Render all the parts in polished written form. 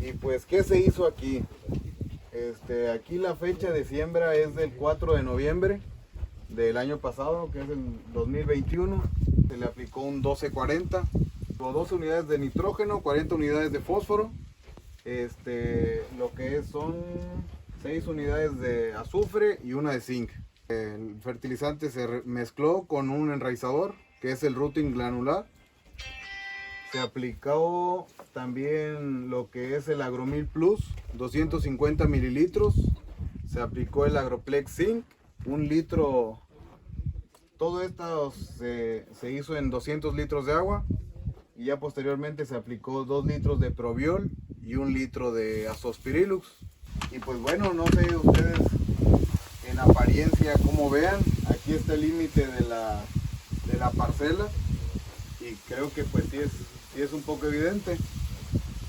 Y pues, ¿qué se hizo aquí? Aquí la fecha de siembra es del 4 de noviembre del año pasado, que es el 2021. Se le aplicó un 1240, o 12 unidades de nitrógeno, 40 unidades de fósforo. Lo que son 6 unidades de azufre y una de zinc. El fertilizante se mezcló con un enraizador, que es el rooting granular. Se aplicó también lo que es el Agromil Plus, 250 mililitros. Se aplicó el Agroplex Zinc, 1 litro. Todo esto se hizo en 200 litros de agua. Y ya posteriormente se aplicó 2 litros de Probiol y 1 litro de Azospirillux. Y pues bueno, no sé ustedes en apariencia como vean, aquí está el límite de la parcela. Y creo que pues sí es un poco evidente.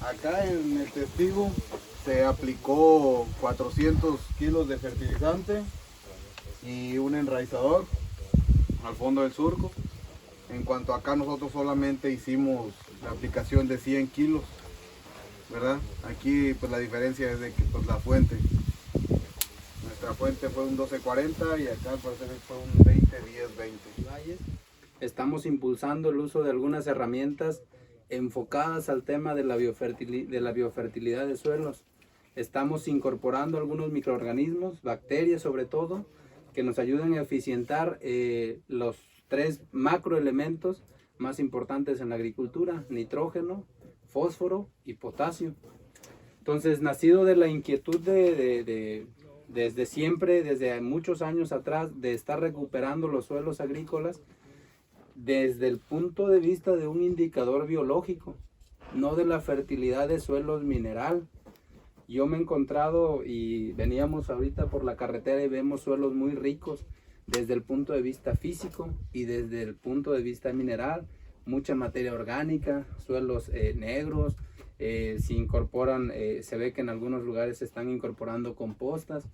Acá en el testigo se aplicó 400 kilos de fertilizante y un enraizador al fondo del surco. En cuanto a acá nosotros solamente hicimos la aplicación de 100 kilos, ¿verdad? Aquí pues la diferencia es de que pues la fuente, nuestra fuente fue un 1240 y acá pues fue un 20-10-20. Estamos impulsando el uso de algunas herramientas enfocadas al tema de la biofertilidad de suelos. Estamos incorporando algunos microorganismos, bacterias sobre todo, que nos ayudan a eficientar los 3 macroelementos más importantes en la agricultura: nitrógeno, fósforo y potasio. Entonces, nacido de la inquietud desde siempre, desde muchos años atrás, de estar recuperando los suelos agrícolas, desde el punto de vista de un indicador biológico, no de la fertilidad de suelos mineral. Yo me he encontrado, y veníamos ahorita por la carretera y vemos suelos muy ricos desde el punto de vista físico y desde el punto de vista mineral, mucha materia orgánica, suelos negros, se incorporan, se ve que en algunos lugares se están incorporando compostas,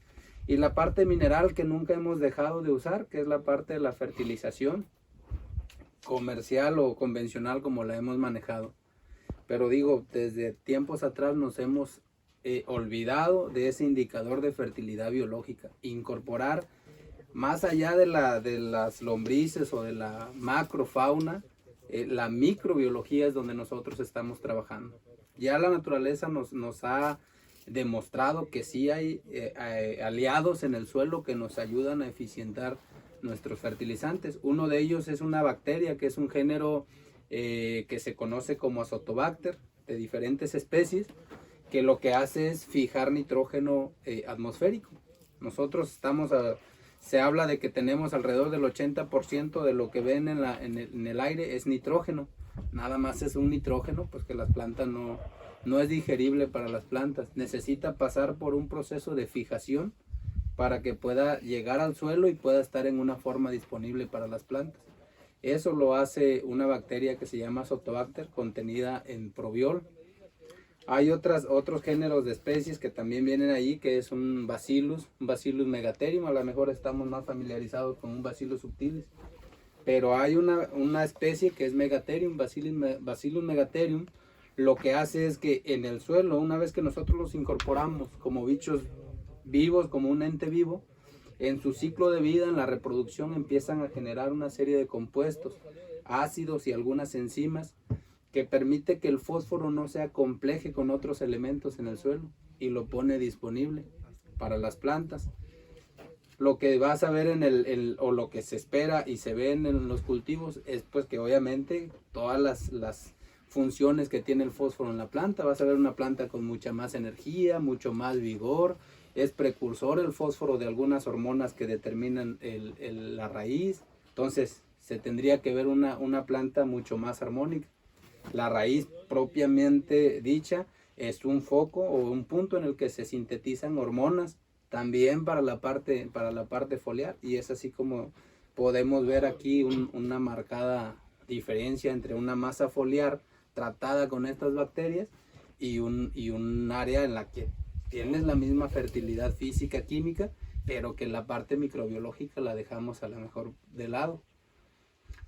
y la parte mineral que nunca hemos dejado de usar, que es la parte de la fertilización comercial o convencional como la hemos manejado. Pero digo, desde tiempos atrás nos hemos olvidado de ese indicador de fertilidad biológica. Incorporar más allá de las lombrices o de la macrofauna, la microbiología es donde nosotros estamos trabajando. Ya la naturaleza nos ha demostrado que sí hay aliados en el suelo que nos ayudan a eficientar nuestros fertilizantes. Uno de ellos es una bacteria que es un género que se conoce como Azotobacter, de diferentes especies, que lo que hace es fijar nitrógeno atmosférico. Nosotros se habla de que tenemos alrededor del 80% de lo que ven en el aire es nitrógeno. Nada más es un nitrógeno, pues que las plantas no es digerible para las plantas. Necesita pasar por un proceso de fijación para que pueda llegar al suelo y pueda estar en una forma disponible para las plantas. Eso lo hace una bacteria que se llama Azotobacter, contenida en Probiol. Hay otros géneros de especies que también vienen ahí, que es un Bacillus megatherium. A lo mejor estamos más familiarizados con un Bacillus subtilis, pero hay una especie que es Megatherium, Bacillus megatherium. Lo que hace es que en el suelo, una vez que nosotros los incorporamos como bichos vivos, como un ente vivo, en su ciclo de vida, en la reproducción, empiezan a generar una serie de compuestos, ácidos y algunas enzimas, que permite que el fósforo no se acompleje con otros elementos en el suelo y lo pone disponible para las plantas. Lo que vas a ver o lo que se espera y se ve en los cultivos es pues que obviamente todas las funciones que tiene el fósforo en la planta. Vas a ver una planta con mucha más energía, mucho más vigor. Es precursor el fósforo de algunas hormonas que determinan la raíz. Entonces se tendría que ver una planta mucho más armónica. La raíz propiamente dicha es un foco o un punto en el que se sintetizan hormonas también para la parte foliar, y es así como podemos ver aquí una marcada diferencia entre una masa foliar tratada con estas bacterias y un área en la que tienes la misma fertilidad física, química, pero que la parte microbiológica la dejamos a lo mejor de lado.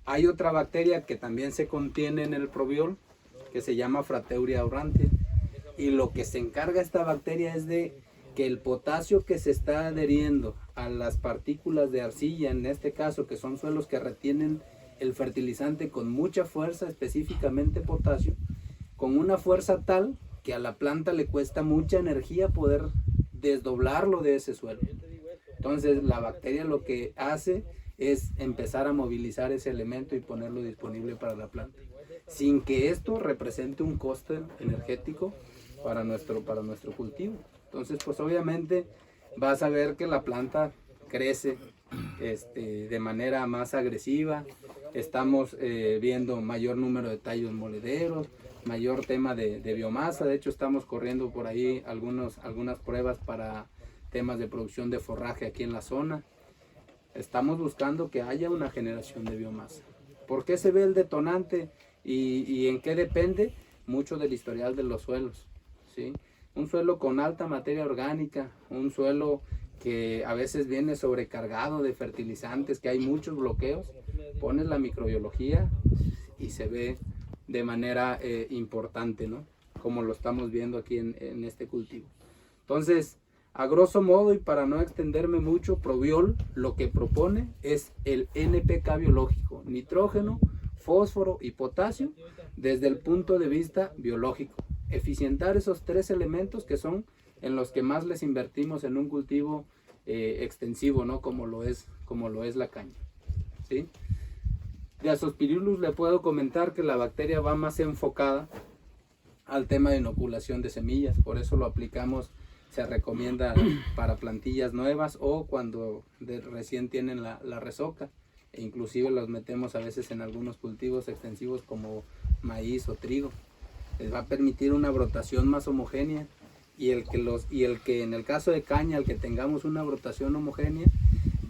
Hay otra bacteria que también se contiene en el Probiol, que se llama Frateuria aurantia. Y lo que se encarga esta bacteria es de que el potasio que se está adheriendo a las partículas de arcilla, en este caso, que son suelos que retienen el fertilizante con mucha fuerza, específicamente potasio, con una fuerza tal que a la planta le cuesta mucha energía poder desdoblarlo de ese suelo. Entonces la bacteria lo que hace es empezar a movilizar ese elemento y ponerlo disponible para la planta, sin que esto represente un coste energético para nuestro cultivo. Entonces, pues obviamente vas a ver que la planta crece de manera más agresiva. Estamos viendo mayor número de tallos molederos, mayor tema de biomasa. De hecho, estamos corriendo por ahí algunas pruebas para temas de producción de forraje aquí en la zona. Estamos buscando que haya una generación de biomasa. ¿Por qué se ve el detonante y en qué depende? Mucho del historial de los suelos, ¿sí? Un suelo con alta materia orgánica, un suelo que a veces viene sobrecargado de fertilizantes, que hay muchos bloqueos, pones la microbiología y se ve de manera importante, ¿no? Como lo estamos viendo aquí en este cultivo. Entonces, a grosso modo y para no extenderme mucho, Probiol lo que propone es el NPK biológico, nitrógeno, fósforo y potasio desde el punto de vista biológico. Eficientar esos tres elementos que son en los que más les invertimos en un cultivo extensivo, ¿no? Como lo es la caña, ¿sí? De Azospirillus le puedo comentar que la bacteria va más enfocada al tema de inoculación de semillas, por eso lo aplicamos, se recomienda para plantillas nuevas o cuando recién tienen la resoca, e inclusive los metemos a veces en algunos cultivos extensivos como maíz o trigo. Les va a permitir una brotación más homogénea y el que en el caso de caña, el que tengamos una brotación homogénea,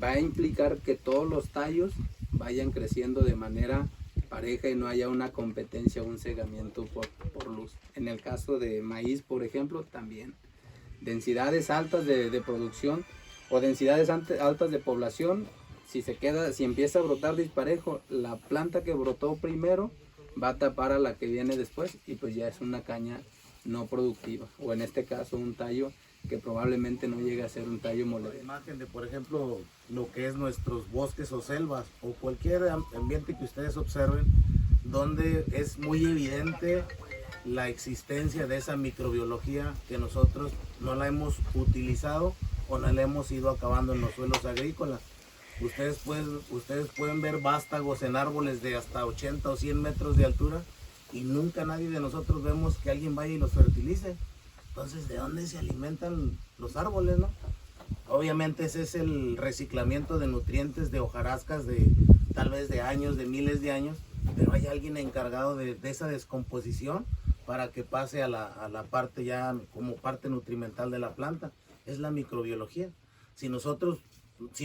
va a implicar que todos los tallos vayan creciendo de manera pareja y no haya una competencia o un cegamiento por luz. En el caso de maíz, por ejemplo, también. Densidades altas de producción o densidades altas de población, si empieza a brotar disparejo, la planta que brotó primero va a tapar a la que viene después y pues ya es una caña no productiva, o en este caso un tallo que probablemente no llegue a ser un tallo moledero. La imagen de, por ejemplo, lo que es nuestros bosques o selvas o cualquier ambiente que ustedes observen, donde es muy evidente la existencia de esa microbiología que nosotros no la hemos utilizado o no la hemos ido acabando en los suelos agrícolas. Ustedes pueden ver vástagos en árboles de hasta 80 o 100 metros de altura y nunca nadie de nosotros vemos que alguien vaya y los fertilice. Entonces, ¿de dónde se alimentan los árboles, no? Obviamente ese es el reciclamiento de nutrientes de hojarascas de tal vez de años, de miles de años, pero hay alguien encargado de esa descomposición para que pase a la parte ya como parte nutrimental de la planta. Es la microbiología. Si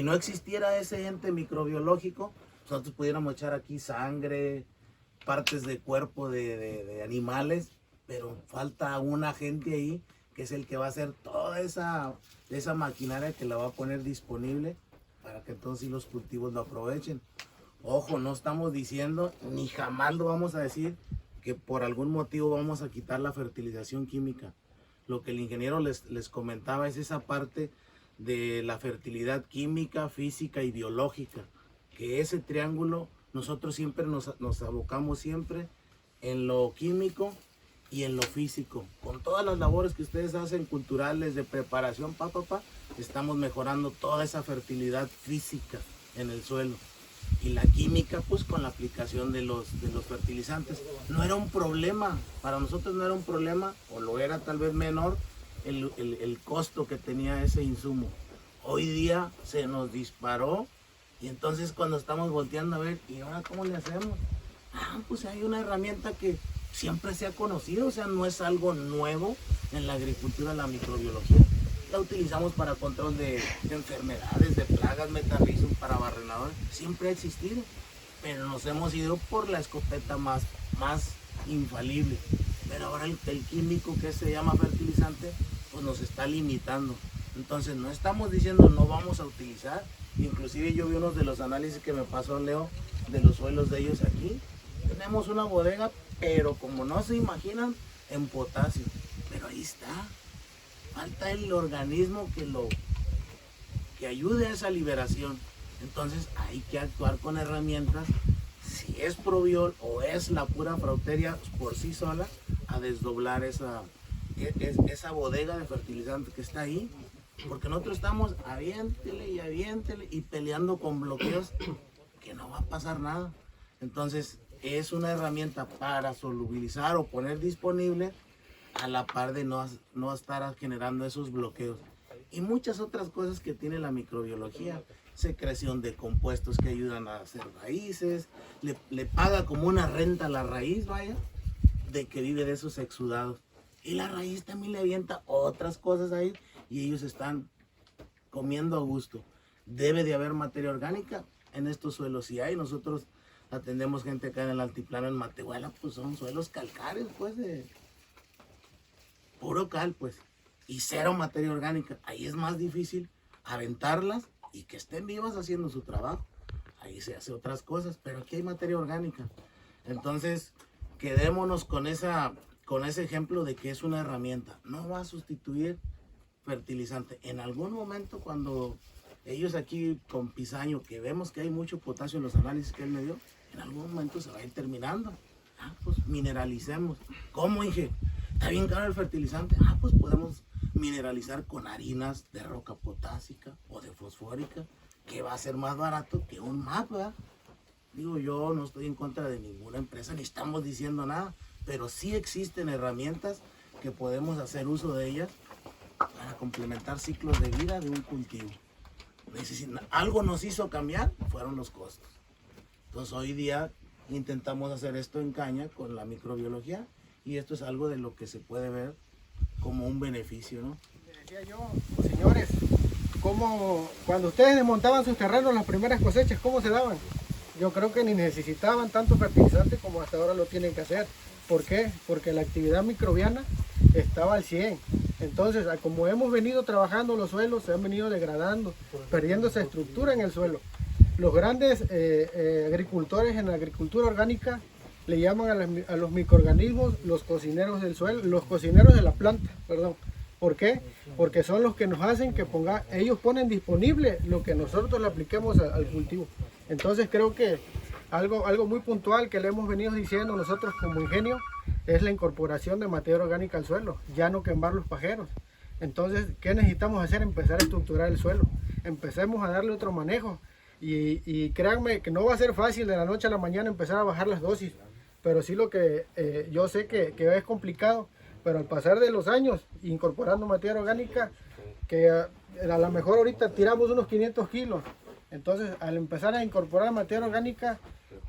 no existiera ese ente microbiológico, nosotros pudiéramos echar aquí sangre, partes de cuerpo de animales, pero falta un agente ahí que es el que va a hacer toda esa maquinaria que la va a poner disponible para que entonces los cultivos lo aprovechen. Ojo, no estamos diciendo, ni jamás lo vamos a decir, que por algún motivo vamos a quitar la fertilización química. Lo que el ingeniero les comentaba es esa parte de la fertilidad química, física y biológica, que ese triángulo nosotros siempre nos abocamos siempre en lo químico y en lo físico. Con todas las labores que ustedes hacen culturales de preparación, estamos mejorando toda esa fertilidad física en el suelo. Y la química, pues con la aplicación de los fertilizantes. No era un problema, para nosotros no era un problema, o lo era tal vez menor, el costo que tenía ese insumo. Hoy día se nos disparó y entonces cuando estamos volteando a ver, ¿y ahora cómo le hacemos? Pues hay una herramienta que siempre se ha conocido, o sea, no es algo nuevo en la agricultura, la microbiología. La utilizamos para control de enfermedades, de plagas, metarrizum, para barrenadores. Siempre ha existido, pero nos hemos ido por la escopeta más infalible. Pero ahora el químico que se llama fertilizante, pues nos está limitando. Entonces no estamos diciendo no vamos a utilizar. Inclusive yo vi unos de los análisis que me pasó Leo de los suelos de ellos aquí. Tenemos una bodega, pero como no se imaginan, en potasio. Pero ahí ahí está. Falta el organismo que ayude a esa liberación. Entonces hay que actuar con herramientas, si es Probiol o es la pura Frauteria por sí sola, a desdoblar esa bodega de fertilizante que está ahí, porque nosotros estamos aviéntele y peleando con bloqueos que no va a pasar nada. Entonces es una herramienta para solubilizar o poner disponible a la par de no estar generando esos bloqueos. Y muchas otras cosas que tiene la microbiología, secreción de compuestos que ayudan a hacer raíces, le paga como una renta a la raíz, vaya, de que vive de esos exudados. Y la raíz también le avienta otras cosas ahí y ellos están comiendo a gusto. Debe de haber materia orgánica en estos suelos. Si hay, nosotros atendemos gente acá en el altiplano, en Matehuala, pues son suelos calcáreos, pues de puro cal, pues, y cero materia orgánica. Ahí es más difícil aventarlas y que estén vivas haciendo su trabajo. Ahí se hace otras cosas, pero aquí hay materia orgánica. Entonces, quedémonos con ese ejemplo de que es una herramienta. No va a sustituir fertilizante. En algún momento, cuando ellos aquí con Pisaño, que vemos que hay mucho potasio en los análisis que él me dio, en algún momento se va a ir terminando. Pues mineralicemos. ¿Cómo, Inge? Está bien caro el fertilizante. Pues podemos mineralizar con harinas de roca potásica o de fosfórica, que va a ser más barato que un MAP, ¿verdad? Digo, yo no estoy en contra de ninguna empresa, ni estamos diciendo nada, pero sí existen herramientas que podemos hacer uso de ellas para complementar ciclos de vida de un cultivo. Algo nos hizo cambiar, fueron los costos. Entonces hoy día intentamos hacer esto en caña con la microbiología y esto es algo de lo que se puede ver como un beneficio, ¿no? Decía yo, señores, ¿cómo, cuando ustedes desmontaban sus terrenos, las primeras cosechas, cómo se daban? Yo creo que ni necesitaban tanto fertilizante como hasta ahora lo tienen que hacer. ¿Por qué? Porque la actividad microbiana estaba al 100. Entonces, como hemos venido trabajando los suelos, se han venido degradando, perdiendo esa estructura en el suelo. Los grandes agricultores en la agricultura orgánica le llaman a los microorganismos los cocineros del suelo, los cocineros de la planta, perdón. ¿Por qué? Porque son los que nos hacen que ellos ponen disponible lo que nosotros le apliquemos al cultivo. Entonces creo que algo muy puntual que le hemos venido diciendo nosotros como Ingenio es la incorporación de materia orgánica al suelo, ya no quemar los pajeros. Entonces, ¿qué necesitamos hacer? Empezar a estructurar el suelo, empecemos a darle otro manejo y créanme que no va a ser fácil de la noche a la mañana empezar a bajar las dosis, pero sí lo que yo sé que es complicado, pero al pasar de los años incorporando materia orgánica, que a lo mejor ahorita tiramos unos 500 kilos, entonces al empezar a incorporar materia orgánica,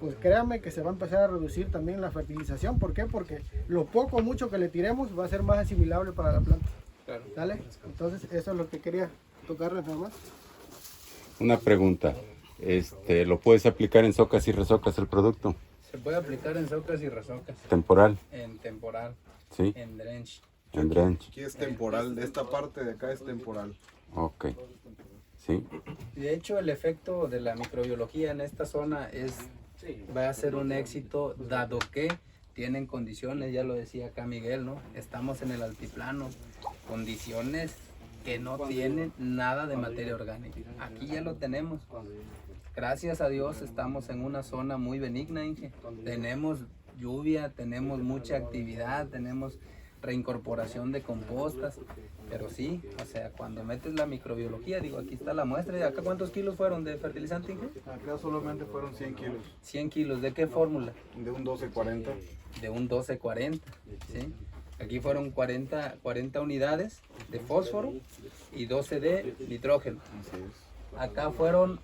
pues créanme que se va a empezar a reducir también la fertilización. ¿Por qué? Porque lo poco o mucho que le tiremos va a ser más asimilable para la planta. Claro. ¿Sale? Entonces eso es lo que quería tocarles nada más. Una pregunta, ¿lo puedes aplicar en socas y resocas el producto? Se puede aplicar en socas y resocas, ¿Temporal? en temporal, Sí, en drench. en drench. Aquí es temporal, esta parte de acá es temporal. Ok, sí, De hecho, el efecto de la microbiología en esta zona va a ser un éxito, dado que tienen condiciones, ya lo decía acá Miguel, ¿no? Estamos en el altiplano, condiciones que no tienen nada de materia orgánica. Aquí ya lo tenemos. Gracias a Dios estamos en una zona muy benigna, Inge. Tenemos lluvia, tenemos mucha actividad, tenemos reincorporación de compostas, pero sí, o sea, cuando metes la microbiología, digo, aquí está la muestra. ¿Y acá cuántos kilos fueron de fertilizante, Inge? Acá solamente fueron 100 kilos, 100 kilos, ¿de qué fórmula? de un 1240. De un 1240, ¿sí? Aquí fueron 40 unidades de fósforo y 12 de nitrógeno. Así es. Acá fueron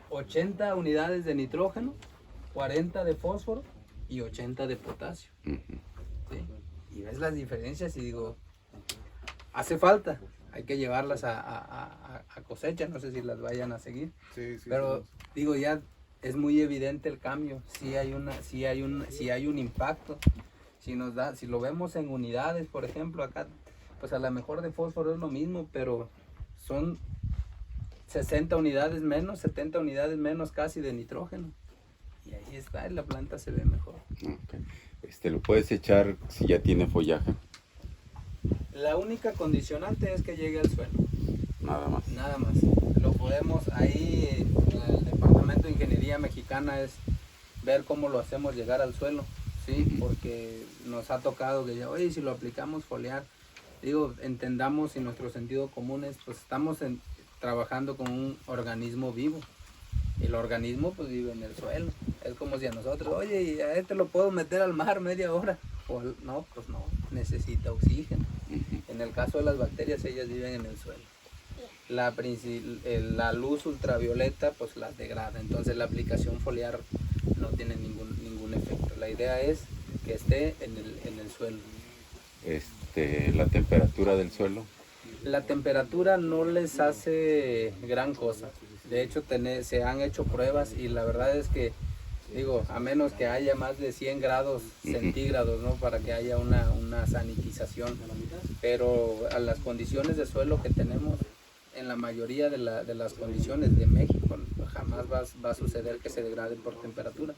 80 unidades de nitrógeno, 40 de fósforo y 80 de potasio. ¿Sí? Y ves las diferencias y digo, hace falta, hay que llevarlas a cosecha, no sé si las vayan a seguir, Sí, sí, pero sí. digo, ya es muy evidente el cambio, sí hay un impacto. Si lo vemos en unidades, por ejemplo, acá, pues a lo mejor de fósforo es lo mismo, pero son 60 unidades menos, 70 unidades menos casi de nitrógeno. Y ahí está, la planta se ve mejor. ok. ¿Lo puedes echar si ya tiene follaje? La única condicionante es que llegue al suelo. Nada más. Nada más. Lo podemos, ahí el Departamento de Ingeniería Mexicana es ver cómo lo hacemos llegar al suelo, ¿sí? Porque nos ha tocado que ya, oye, si lo aplicamos foliar, digo, entendamos y nuestro sentido común es, pues estamos trabajando con un organismo vivo. El organismo pues vive en el suelo. Es como si a nosotros, oye, ¿y a este lo puedo meter al mar media hora? No, pues no, necesita oxígeno. En el caso de las bacterias, ellas viven en el suelo. La luz ultravioleta pues las degrada, entonces la aplicación foliar no tiene ningún efecto. La idea es que esté en el suelo. La temperatura del suelo. La temperatura no les hace gran cosa. De hecho, se han hecho pruebas y la verdad es que, digo, a menos que haya más de 100 grados centígrados, ¿no? Para que haya una sanitización. Pero a las condiciones de suelo que tenemos, en la mayoría de las condiciones de México, jamás va a suceder que se degraden por temperatura.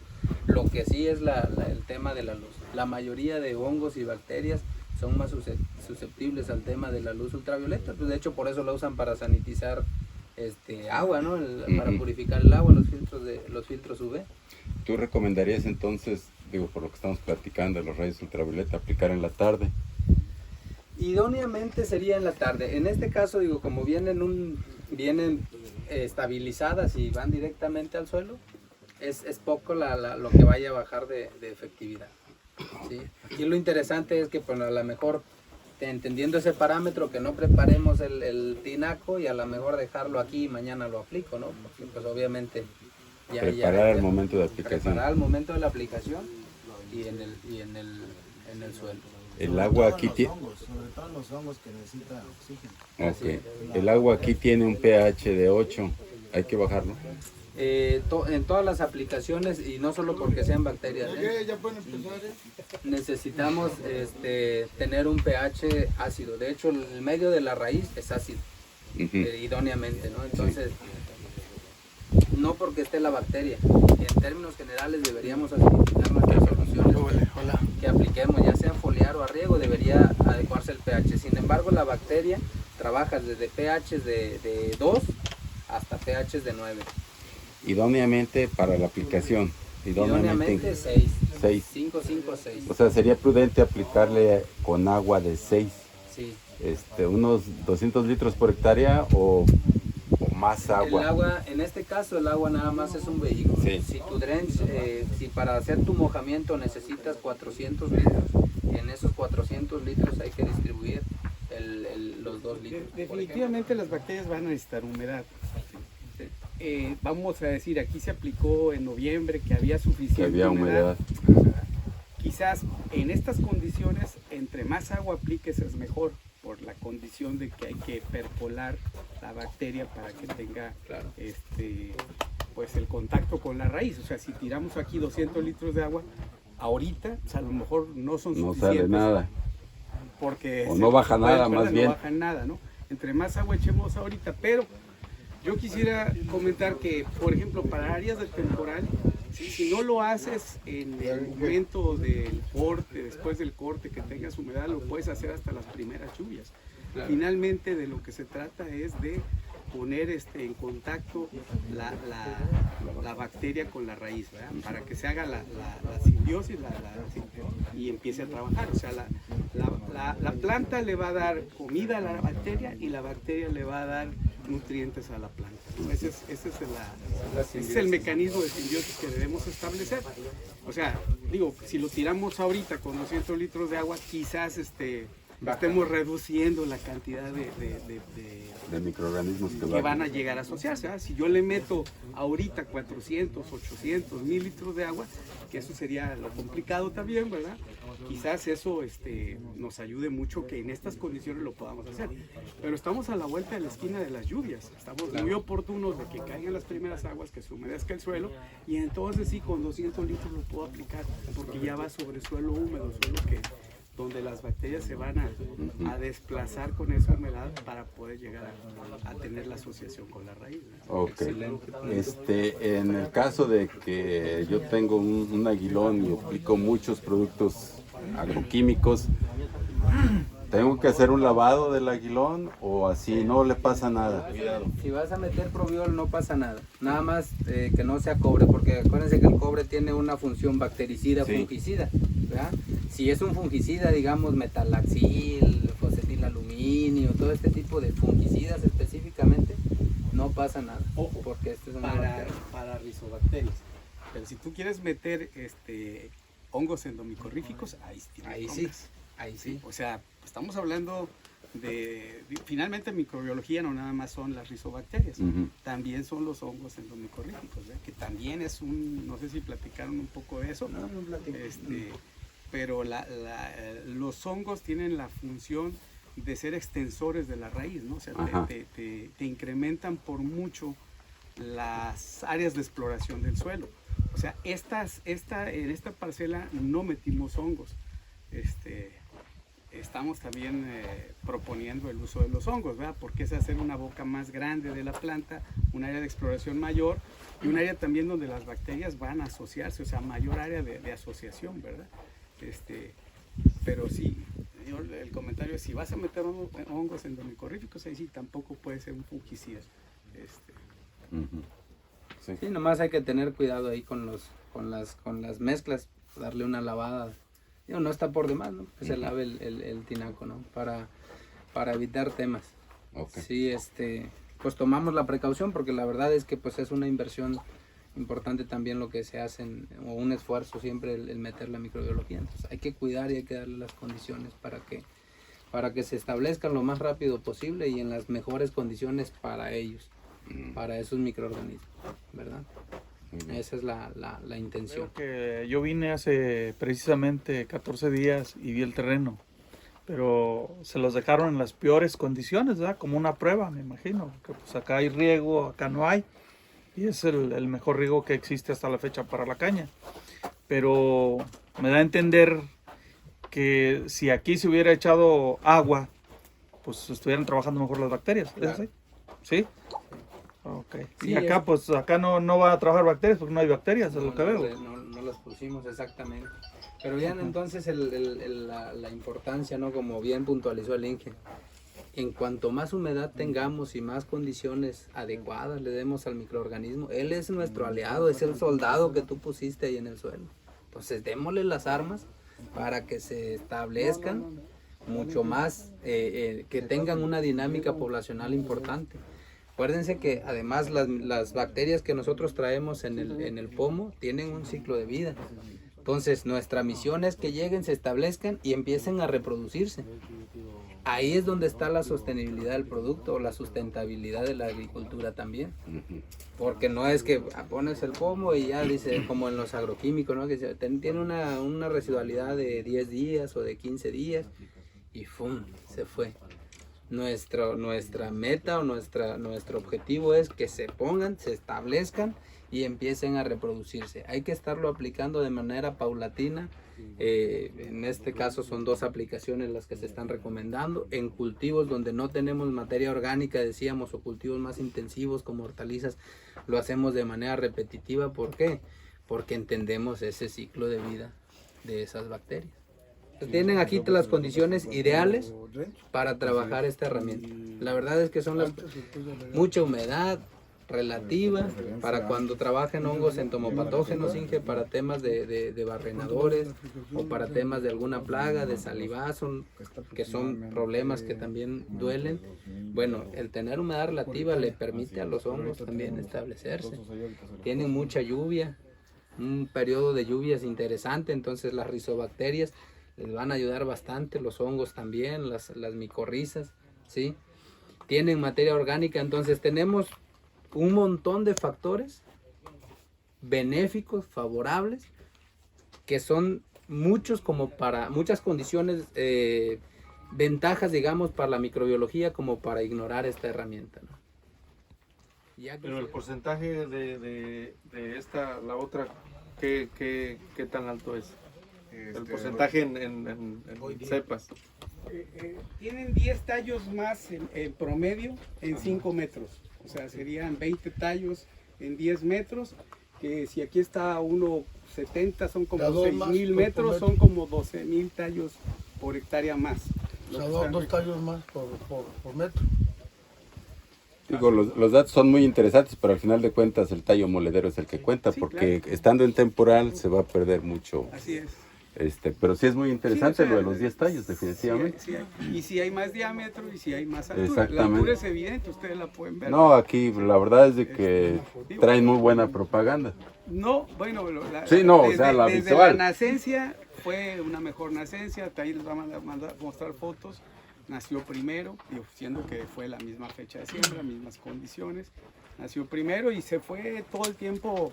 Lo que sí es el tema de la luz. La mayoría de hongos y bacterias son más susceptibles al tema de la luz ultravioleta. Pues de hecho, por eso la usan para sanitizar agua, ¿no? Para purificar el agua, los filtros UV. ¿Tú recomendarías entonces, digo, por lo que estamos platicando de los rayos ultravioleta, aplicar en la tarde? Idóneamente sería en la tarde. En este caso, digo, como vienen estabilizadas y van directamente al suelo, es poco lo que vaya a bajar de efectividad, ¿sí? Aquí lo interesante es que, pues, a lo mejor, entendiendo ese parámetro, que no preparemos el tinaco y a lo mejor dejarlo aquí y mañana lo aplico, ¿no? Porque pues obviamente preparar al momento de aplicación. Preparar al momento de la aplicación y en el suelo. El agua aquí tiene... Sobre todo los hongos que necesitan oxígeno. Okay. El agua aquí tiene un pH de 8, hay que bajarlo. En todas las aplicaciones, y no solo porque sean bacterias, necesitamos tener un pH ácido. De hecho, el medio de la raíz es ácido, idóneamente, ¿no? Entonces, no porque esté la bacteria. En términos generales deberíamos acidificar nuestras soluciones que apliquemos, ya sea foliar o a riego, debería adecuarse el pH. Sin embargo, la bacteria trabaja desde pH de 2 hasta pH de 9. Idóneamente para la aplicación. Idóneamente 6. 6. 5, 5, 6. O sea, sería prudente aplicarle con agua de 6. Sí. Unos 200 litros por hectárea o más agua. El agua, en este caso, el agua nada más es un vehículo. Sí. Si tu drench, si para hacer tu mojamiento necesitas 400 litros, en esos 400 litros hay que distribuir los 2 litros. Definitivamente las bacterias van a necesitar humedad. Vamos a decir, aquí se aplicó en noviembre que había suficiente humedad. Quizás en estas condiciones, entre más agua apliques es mejor, por la condición de que hay que percolar la bacteria para que tenga pues el contacto con la raíz. O sea, si tiramos aquí 200 litros de agua, ahorita pues a lo mejor no son suficientes. No sale nada. Porque o no baja nada, más bien. No baja nada, ¿no? Entre más agua echemos ahorita, pero yo quisiera comentar que, por ejemplo, para áreas de temporal, si no lo haces en el momento del corte, después del corte, que tengas humedad, lo puedes hacer hasta las primeras lluvias. Claro. Finalmente, de lo que se trata es de poner en contacto la bacteria con la raíz, ¿verdad? Para que se haga la simbiosis y empiece a trabajar. O sea, la planta le va a dar comida a la bacteria y la bacteria le va a dar nutrientes a la planta. Ese es el mecanismo de simbiosis que debemos establecer. O sea, digo, si lo tiramos ahorita con 200 litros de agua, quizás estemos reduciendo la cantidad de microorganismos que van a llegar a asociarse, ¿verdad? Si yo le meto ahorita 400, 800, 1000 litros de agua, que eso sería lo complicado también, ¿verdad? Quizás eso nos ayude mucho que en estas condiciones lo podamos hacer. Pero estamos a la vuelta de la esquina de las lluvias, estamos muy oportunos de que caigan las primeras aguas, que se humedezca el suelo, y entonces sí, con 200 litros lo puedo aplicar, porque ya va sobre suelo húmedo, suelo donde las bacterias se van a desplazar con esa humedad para poder llegar a tener la asociación con la raíz. Ok. Excelente. En el caso de que yo tengo un aguilón y aplico muchos productos agroquímicos, ¿Tengo que hacer un lavado del aguilón o así no le pasa nada? Si vas a meter probiol no pasa nada, nada más que no sea cobre, porque acuérdense que el cobre tiene una función bactericida, Sí. fungicida, ¿verdad? Si es un fungicida, digamos metalaxil, fosfetilaluminio, todo este tipo de fungicidas específicamente, no pasa nada. Ojo, porque esto es una para, bacteria. para rizobacterias. Pero si tú quieres meter hongos endomicorríficos, Ahí sí, ahí sí. O sea, estamos hablando finalmente microbiología no nada más son las rizobacterias, Ujú. también son los hongos endomicorríficos, que también es no sé si platicaron un poco de eso, No platico. pero los hongos tienen la función de ser extensores de la raíz, ¿no? O sea, Ajá. te incrementan por mucho las áreas de exploración del suelo. O sea, en esta parcela no metimos hongos. Estamos también proponiendo el uso de los hongos, ¿verdad? Porque es hacer una boca más grande de la planta, un área de exploración mayor y un área también donde las bacterias van a asociarse, o sea, mayor área de asociación, ¿verdad? Pero sí, el comentario es, si vas a meter hongos endomicorríficos, ahí sí tampoco puede ser un fungicida. Ujú. Sí. Sí, nomás hay que tener cuidado ahí con las mezclas, darle una lavada. Digo, no está por demás, ¿no? Que se lave el tinaco, ¿no? Para evitar temas. Ok. Sí, pues tomamos la precaución porque la verdad es que pues es una inversión importante también lo que se hace, o un esfuerzo siempre el meter la microbiología. Entonces hay que cuidar y hay que darle las condiciones para que se establezcan lo más rápido posible y en las mejores condiciones para ellos, para esos microorganismos, ¿verdad? Esa es la intención. Creo que yo vine hace precisamente 14 días y vi el terreno, pero se los dejaron en las peores condiciones, ¿verdad? Como una prueba, me imagino, que pues acá hay riego, acá no hay, y es el mejor riego que existe hasta la fecha para la caña. Pero me da a entender que si aquí se hubiera echado agua, pues estuvieran trabajando mejor las bacterias, ¿es así? ¿Sí? Ok. Sí, Y acá, pues acá no va a trabajar bacterias porque no hay bacterias, es lo que veo. No las pusimos exactamente. Pero bien, entonces la importancia, ¿no? Como bien puntualizó el Inge, en cuanto más humedad tengamos y más condiciones adecuadas le demos al microorganismo, él es nuestro aliado, es el soldado que tú pusiste ahí en el suelo. Entonces démosle las armas para que se establezcan mucho más, que tengan una dinámica poblacional importante. Acuérdense que además las bacterias que nosotros traemos en el pomo tienen un ciclo de vida. Entonces nuestra misión es que lleguen, se establezcan y empiecen a reproducirse. Ahí es donde está la sostenibilidad del producto o la sustentabilidad de la agricultura también. Porque no es que pones el pomo y ya dice, como en los agroquímicos, ¿no? Que tiene una residualidad de 10 días o de 15 días y ¡fum! Se fue. Nuestra meta o nuestro objetivo es que se pongan, se establezcan y empiecen a reproducirse. Hay que estarlo aplicando de manera paulatina. En este caso son 2 aplicaciones las que se están recomendando. En cultivos donde no tenemos materia orgánica, decíamos, o cultivos más intensivos como hortalizas, lo hacemos de manera repetitiva. ¿Por qué? Porque entendemos ese ciclo de vida de esas bacterias. Tienen aquí las condiciones ideales para trabajar esta herramienta. La verdad es que son mucha humedad relativa para cuando trabajen hongos entomopatógenos, Inge, para temas de barrenadores o para temas de alguna plaga, de salivazo, que son problemas que también duelen. Bueno, el tener humedad relativa le permite a los hongos también establecerse. Tienen mucha lluvia, un periodo de lluvias interesante, entonces las rizobacterias les van a ayudar bastante, los hongos también, las micorrizas, ¿sí? Tienen materia orgánica, entonces tenemos un montón de factores benéficos, favorables, que son muchos como para muchas condiciones, ventajas, digamos, para la microbiología como para ignorar esta herramienta, ¿no? Pero el porcentaje de esta, la otra, ¿qué tan alto es? El porcentaje en cepas. Tienen 10 tallos más en promedio en 5 metros. O sea, serían 20 tallos en 10 metros. Que si aquí está 1,70 son como 6,000 metros, son como 12,000 tallos por hectárea más. O sea, dos tallos más por metro. Digo, los datos son muy interesantes, pero al final de cuentas el tallo moledero es el que cuenta, Sí, porque claro. estando en temporal se va a perder mucho. Así es. Pero sí es muy interesante Sí, o sea, lo de los 10 tallos, definitivamente. Sí hay. Y si hay más diámetro y si hay más altura. Exactamente. La altura es evidente, ustedes la pueden ver. No, aquí la verdad es de que traen muy buena propaganda. No, bueno, Sí, no, o sea, la desde visual. la nacencia fue una mejor nacencia, ahí les va a mostrar fotos, nació primero, digo, siendo que fue la misma fecha de siembra, mismas condiciones, nació primero y se fue todo el tiempo,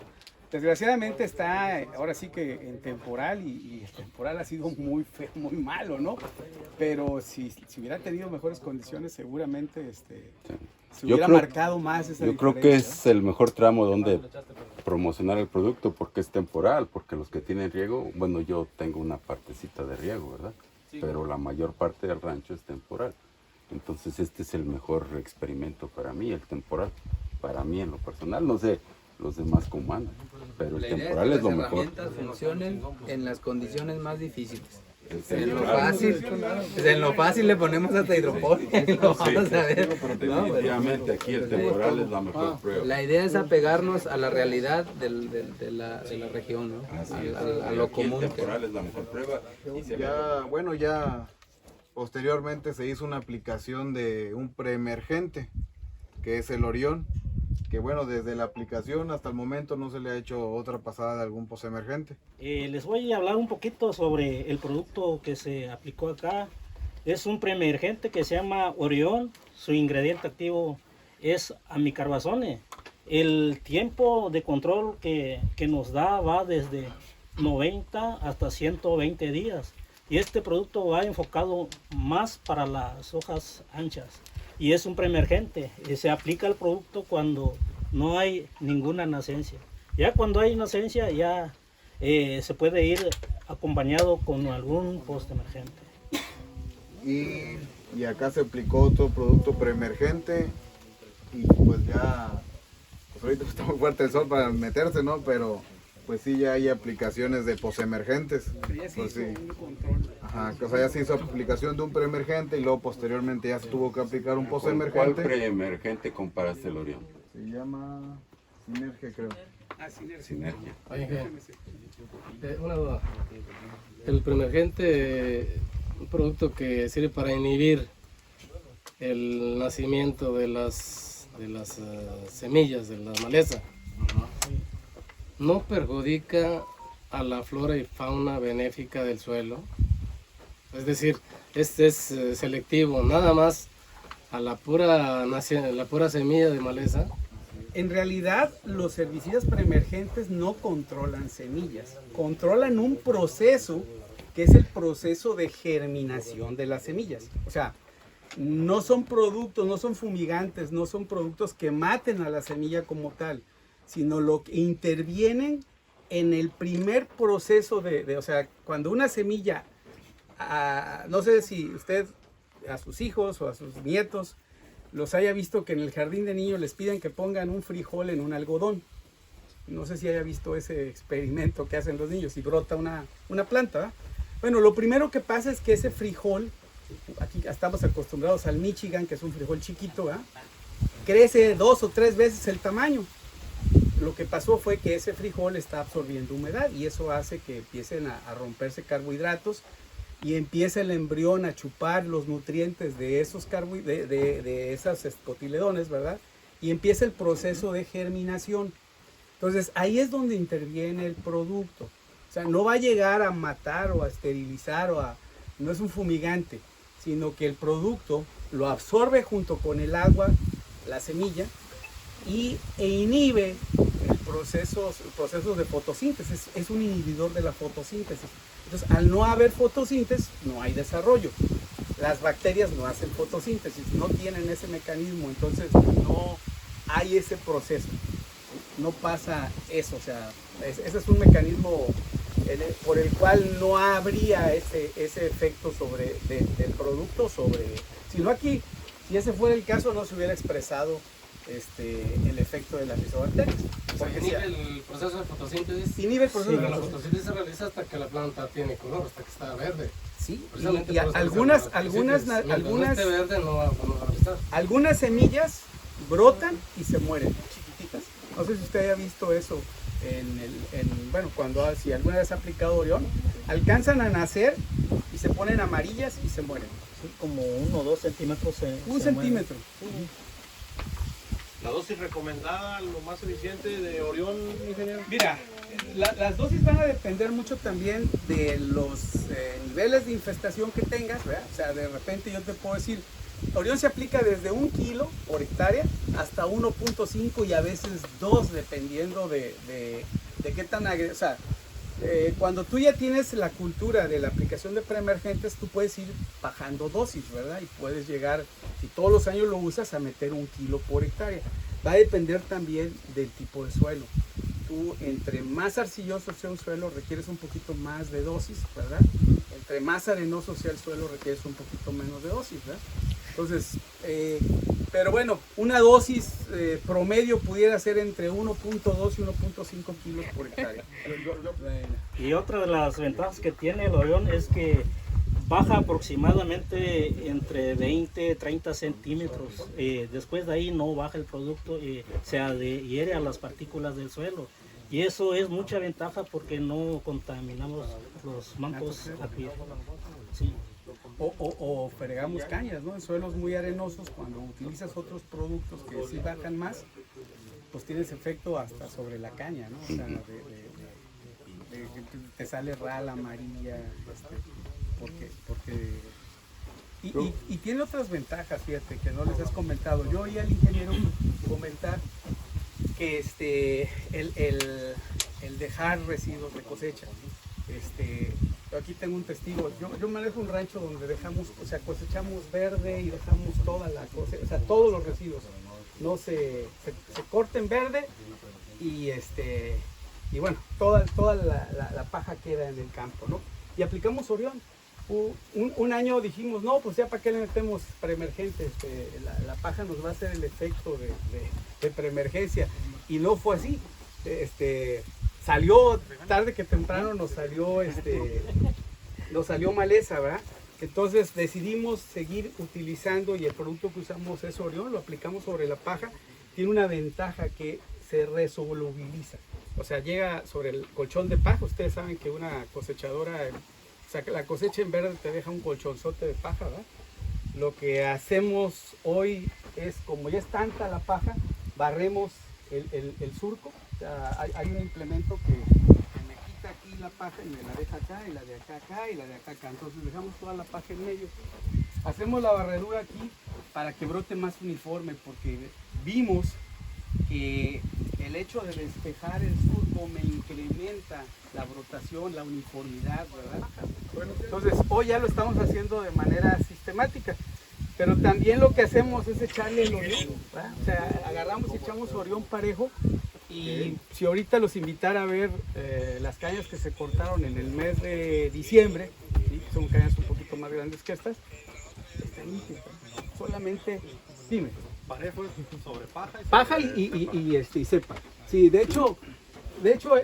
desgraciadamente está ahora sí que en temporal y el temporal ha sido muy feo, muy malo, ¿no? Pero si hubiera tenido mejores condiciones seguramente se hubiera marcado más esa Yo creo que diferencia, es el mejor tramo donde promocionar el producto porque es temporal, porque los que tienen riego, bueno, yo tengo una partecita de riego, ¿verdad? Pero la mayor parte del rancho es temporal. Entonces este es el mejor experimento para mí, el temporal. Para mí en lo personal, no sé los demás cómo andan, pero el La idea temporal es es que lo las mejor. herramientas funcionen en las condiciones más difíciles. Es En lo temporal. fácil le ponemos hasta hidroponía y lo vamos a ver. ¿no? Definitivamente aquí el temporal es la mejor prueba. La idea es apegarnos a la realidad de la región, ¿no? A lo Aquí el común. temporal es la mejor prueba. Y se ve. Ya posteriormente se hizo una aplicación de un preemergente, que es el Orión, que bueno, desde la aplicación hasta el momento no se le ha hecho otra pasada de algún posemergente. Les voy a hablar un poquito sobre el producto que se aplicó acá. Es un preemergente que se llama Orión. Su ingrediente activo es amicarbazone. El tiempo de control que nos da va desde 90 hasta 120 días. Y este producto va enfocado más para las hojas anchas. Y es un preemergente. Se aplica el producto cuando no hay ninguna nacencia. Ya cuando hay nacencia ya se puede ir acompañado con algún postemergente. Y acá se aplicó otro producto preemergente y pues ya, pues ahorita está muy fuerte el sol para meterse, ¿no? Pero pues sí, ya hay aplicaciones de posemergentes. Ya se Pues hizo sí. un control. Ajá, o sea, ya se hizo aplicación de un preemergente y luego posteriormente ya se tuvo que aplicar un ¿Cuál posemergente. preemergente comparaste el Orión? Se llama Sinergia, creo. Sinergia. Una duda. El preemergente, un producto que sirve para inhibir el nacimiento de las semillas de la maleza, no perjudica a la flora y fauna benéfica del suelo. Es decir, este es selectivo, nada más a la pura semilla de maleza. En realidad, los herbicidas preemergentes no controlan semillas, controlan un proceso que es el proceso de germinación de las semillas. O sea, no son productos, no son fumigantes, no son productos que maten a la semilla como tal, sino lo que intervienen en el primer proceso o sea, cuando una semilla, no sé si usted a sus hijos o a sus nietos los haya visto que en el jardín de niños les piden que pongan un frijol en un algodón. No sé si haya visto ese experimento que hacen los niños y brota una planta, ¿verdad? Bueno, lo primero que pasa es que ese frijol, aquí estamos acostumbrados al Michigan, que es un frijol chiquito, ¿verdad? Crece 2 o 3 veces el tamaño. Lo que pasó fue que ese frijol está absorbiendo humedad y eso hace que empiecen a romperse carbohidratos y empieza el embrión a chupar los nutrientes de esos de esas cotiledones, ¿verdad? Y empieza el proceso de germinación. Entonces ahí es donde interviene el producto. O sea, no va a llegar a matar o a esterilizar no es un fumigante, sino que el producto lo absorbe junto con el agua, la semilla, e inhibe el proceso de fotosíntesis. Es un inhibidor de la fotosíntesis. Entonces, al no haber fotosíntesis, no hay desarrollo. Las bacterias no hacen fotosíntesis, no tienen ese mecanismo, entonces no hay ese proceso. No pasa eso, o sea, ese es un mecanismo por el cual no habría ese efecto del producto sino aquí, si ese fuera el caso, no se hubiera expresado el efecto de las rizobacterias. Inhibe el proceso de fotosíntesis. Inhibe el proceso de la fotosíntesis. fotosíntesis se realiza hasta que la planta tiene color, hasta que está verde. Sí, Precisamente y por eso algunas verde no va a prestar. algunas semillas brotan y se mueren, chiquititas. No sé si usted haya visto eso si alguna vez ha aplicado Orión, alcanzan a nacer y se ponen amarillas y se mueren. Sí, como 1 o 2 centímetros. Un centímetro. ¿La dosis recomendada, lo más eficiente de Orión, ingeniero? Mira, las dosis van a depender mucho también de los niveles de infestación que tengas, ¿verdad? O sea, de repente yo te puedo decir, Orión se aplica desde 1 kilo por hectárea hasta 1.5 y a veces 2, dependiendo de qué tan agresivo. O sea, cuando tú ya tienes la cultura de la aplicación de preemergentes, tú puedes ir bajando dosis, ¿verdad? Y puedes llegar, si todos los años lo usas, a meter 1 kilo por hectárea. Va a depender también del tipo de suelo. Tú, entre más arcilloso sea un suelo, requieres un poquito más de dosis, ¿verdad? Entre más arenoso sea el suelo, requieres un poquito menos de dosis, ¿verdad? Entonces, pero bueno, una dosis promedio pudiera ser entre 1.2 y 1.5 kilos por hectárea. Y otra de las ventajas que tiene el Orión es que baja aproximadamente entre 20 y 30 centímetros. Después de ahí no baja el producto, se adhiere a las partículas del suelo. Y eso es mucha ventaja porque no contaminamos los mancos a pie. Sí. O fregamos cañas, ¿no? En suelos muy arenosos, cuando utilizas otros productos que sí bajan más, pues tienes efecto hasta sobre la caña, ¿no? O sea, te sale rala, amarilla, y tiene otras ventajas, fíjate, que no les has comentado. Yo oí al ingeniero comentar que el dejar residuos de cosecha. Yo aquí tengo un testigo. Yo manejo un rancho donde dejamos, o sea, cosechamos verde y dejamos toda la cosecha, o sea, todos los residuos. No se corta en verde y bueno, toda la paja queda en el campo, ¿no? Y aplicamos Orión. Un año dijimos, no, pues ya para qué le metemos preemergentes, la paja nos va a hacer el efecto de preemergencia. Y no fue así. Salió tarde que temprano, nos salió maleza, ¿verdad? Entonces decidimos seguir utilizando, y el producto que usamos es Orión, lo aplicamos sobre la paja. Tiene una ventaja que se resolubiliza, o sea, llega sobre el colchón de paja. Ustedes saben que una cosechadora, o sea, que la cosecha en verde te deja un colchonzote de paja, ¿verdad? Lo que hacemos hoy es, como ya es tanta la paja, barremos el surco. O sea, hay un implemento que me quita aquí la paja y me la deja acá, y la de acá y la de acá. Entonces dejamos toda la paja en medio. Hacemos la barredura aquí para que brote más uniforme, porque vimos que el hecho de despejar el surco me incrementa la brotación, la uniformidad, ¿verdad? Entonces hoy ya lo estamos haciendo de manera sistemática. Pero también lo que hacemos es echarle el Orión, ¿verdad? O sea, agarramos y echamos Orión parejo. Y si ahorita los invitara a ver las cañas que se cortaron en el mes de diciembre, ¿sí? Son cañas un poquito más grandes que estas, solamente, dime. Parejo sobre paja. Paja y cepa. Sí, de hecho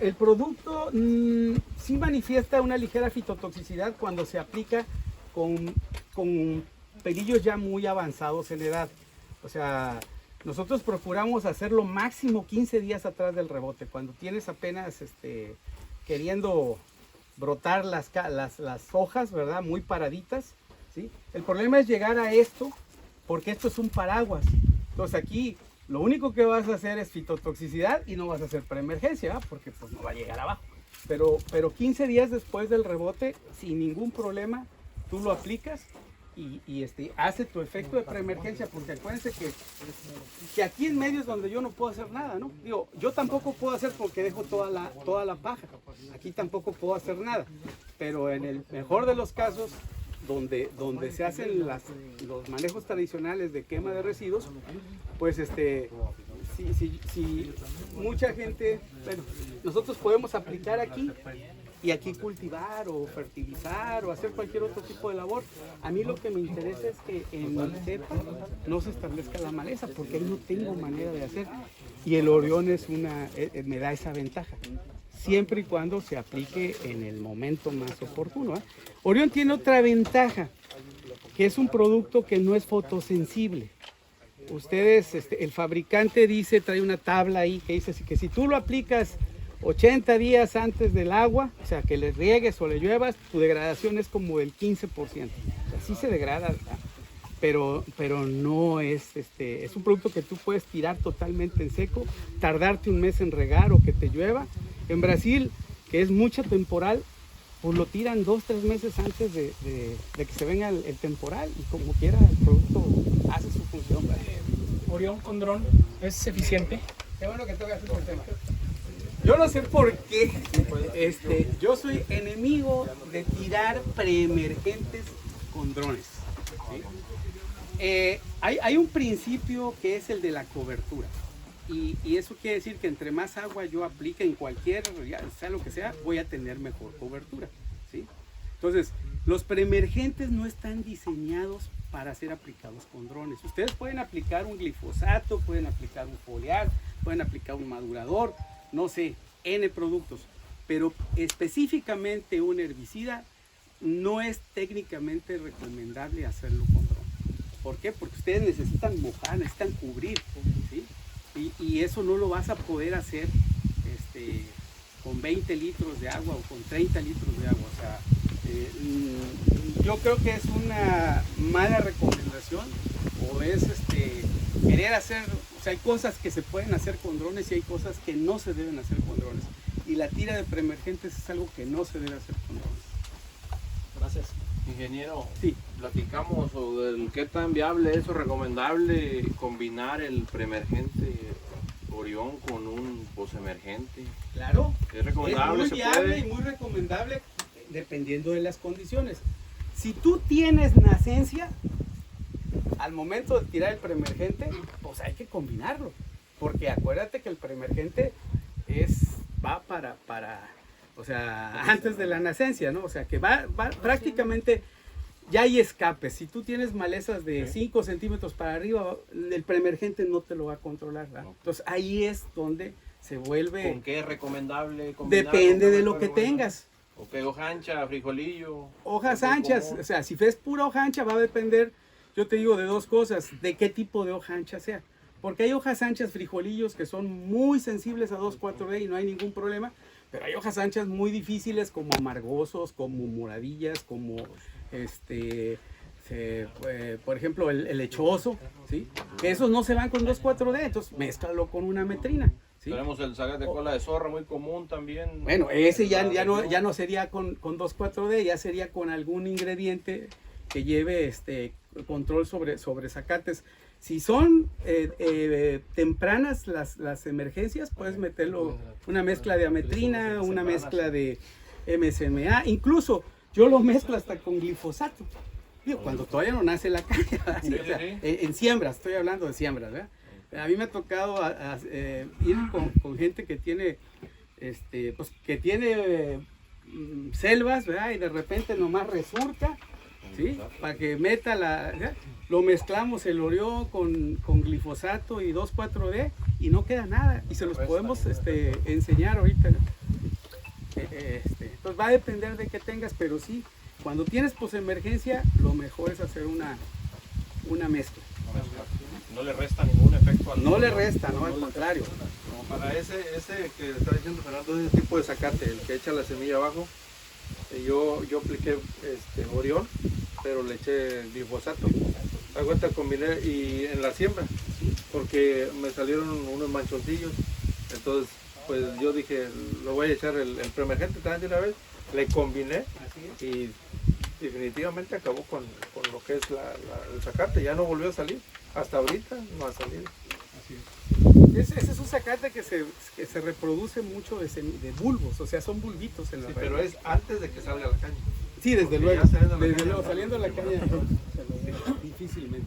el producto sí manifiesta una ligera fitotoxicidad cuando se aplica con pelillos ya muy avanzados en edad. O sea, nosotros procuramos hacerlo máximo 15 días atrás del rebote, cuando tienes apenas queriendo brotar las hojas, ¿verdad? Muy paraditas, ¿sí? El problema es llegar a esto, porque esto es un paraguas. Entonces aquí lo único que vas a hacer es fitotoxicidad y no vas a hacer preemergencia, ¿verdad? Porque pues no va a llegar abajo. Pero 15 días después del rebote, sin ningún problema, tú lo aplicas y hace tu efecto de preemergencia, porque acuérdense que aquí en medio es donde yo no puedo hacer nada, ¿no? Digo, yo tampoco puedo hacer porque dejo toda la paja, aquí tampoco puedo hacer nada, pero en el mejor de los casos, donde se hacen los manejos tradicionales de quema de residuos, pues si mucha gente, bueno, nosotros podemos aplicar aquí y aquí cultivar o fertilizar o hacer cualquier otro tipo de labor. A mí lo que me interesa es que en mi cepa no se establezca la maleza, porque ahí no tengo manera de hacer, y el Orión me da esa ventaja. siempre y cuando se aplique en el momento más oportuno. Orión tiene otra ventaja, que es un producto que no es fotosensible. Ustedes, el fabricante dice, trae una tabla ahí que dice que si tú lo aplicas 80 días antes del agua, o sea, que le riegues o le lluevas, tu degradación es como del 15%. O sea, sí se degrada, ¿verdad? Pero no es, es un producto que tú puedes tirar totalmente en seco, tardarte un mes en regar o que te llueva. En Brasil, que es mucha temporal, pues lo tiran 2-3 meses antes de que se venga el temporal y como quiera el producto hace su función. Orión con dron es eficiente. Qué bueno que tocas el tema. Yo no sé por qué, yo soy enemigo de tirar preemergentes con drones. ¿Sí? Hay un principio que es el de la cobertura. Y eso quiere decir que entre más agua yo aplique en cualquier, sea lo que sea, voy a tener mejor cobertura. ¿Sí? Entonces, los preemergentes no están diseñados para ser aplicados con drones. Ustedes pueden aplicar un glifosato, pueden aplicar un foliar, pueden aplicar un madurador, no sé, N productos, pero específicamente un herbicida no es técnicamente recomendable hacerlo con drones. ¿Por qué? Porque ustedes necesitan mojar, necesitan cubrir, ¿sí? Y eso no lo vas a poder hacer con 20 litros de agua o con 30 litros de agua. O sea, yo creo que es una mala recomendación o es querer hacer, o sea, hay cosas que se pueden hacer con drones y hay cosas que no se deben hacer con drones. Y la tira de preemergentes es algo que no se debe hacer con drones. Gracias. Ingeniero, sí, platicamos sobre qué tan viable es o recomendable combinar el preemergente Orión con un posemergente. Claro, es recomendable, es muy viable y muy recomendable dependiendo de las condiciones. Si tú tienes nacencia, al momento de tirar el preemergente, pues hay que combinarlo, porque acuérdate que el preemergente va para o sea, antes de la nacencia, ¿no? O sea, que va prácticamente, ya hay escapes. Si tú tienes malezas de 5 centímetros para arriba, el preemergente no te lo va a controlar, ¿verdad? Entonces ahí es donde se vuelve... ¿Con qué es recomendable combinar? Depende de lo que tengas. Ok, hoja ancha, frijolillo. Hojas anchas, o sea, si ves pura hoja ancha va a depender, yo te digo, de dos cosas, de qué tipo de hoja ancha sea. Porque hay hojas anchas, frijolillos, que son muy sensibles a 2,4-D y no hay ningún problema. Pero hay hojas anchas muy difíciles como amargosos, como moradillas, como por ejemplo el lechoso, ¿sí? Que esos no se van con 2,4-D, entonces mézclalo con una metrina. ¿Sí? Tenemos el zacate de cola de zorra muy común también. Bueno, ese ya no sería con 2,4-D, ya sería con algún ingrediente que lleve control sobre zacates. Si son tempranas las emergencias, puedes meterlo una mezcla de ametrina, una mezcla de MSMA, incluso yo lo mezclo hasta con glifosato. Digo, cuando todavía no nace la caña, ¿sí? O sea, en siembras, estoy hablando de siembras, ¿verdad? A mí me ha tocado ir con gente que tiene, pues, que tiene selvas, ¿verdad? Y de repente nomás resurca, ¿sí? Para que meta lo mezclamos el Orión con glifosato y 2,4-D y no queda nada. Y se los podemos enseñar ahorita, ¿no? Entonces va a depender de qué tengas, pero sí, cuando tienes posemergencia, lo mejor es hacer una mezcla. No le resta ningún efecto al... No le resta, no, al contrario. No, para ese que está diciendo Fernando, ese tipo de zacate, el que echa la semilla abajo, yo apliqué Orión, pero le eché glifosato. Aguanta, combiné y en la siembra, porque me salieron unos manchoncillos, entonces pues yo dije, lo voy a echar el preemergente también de una vez, le combiné y definitivamente acabó con lo que es el zacate, ya no volvió a salir, hasta ahorita no ha salido. Ese es un zacate que se reproduce mucho de bulbos, o sea, son bulbitos en la raíz. Pero es antes de que salga la caña. Sí, desde luego, saliendo de la caña, difícilmente.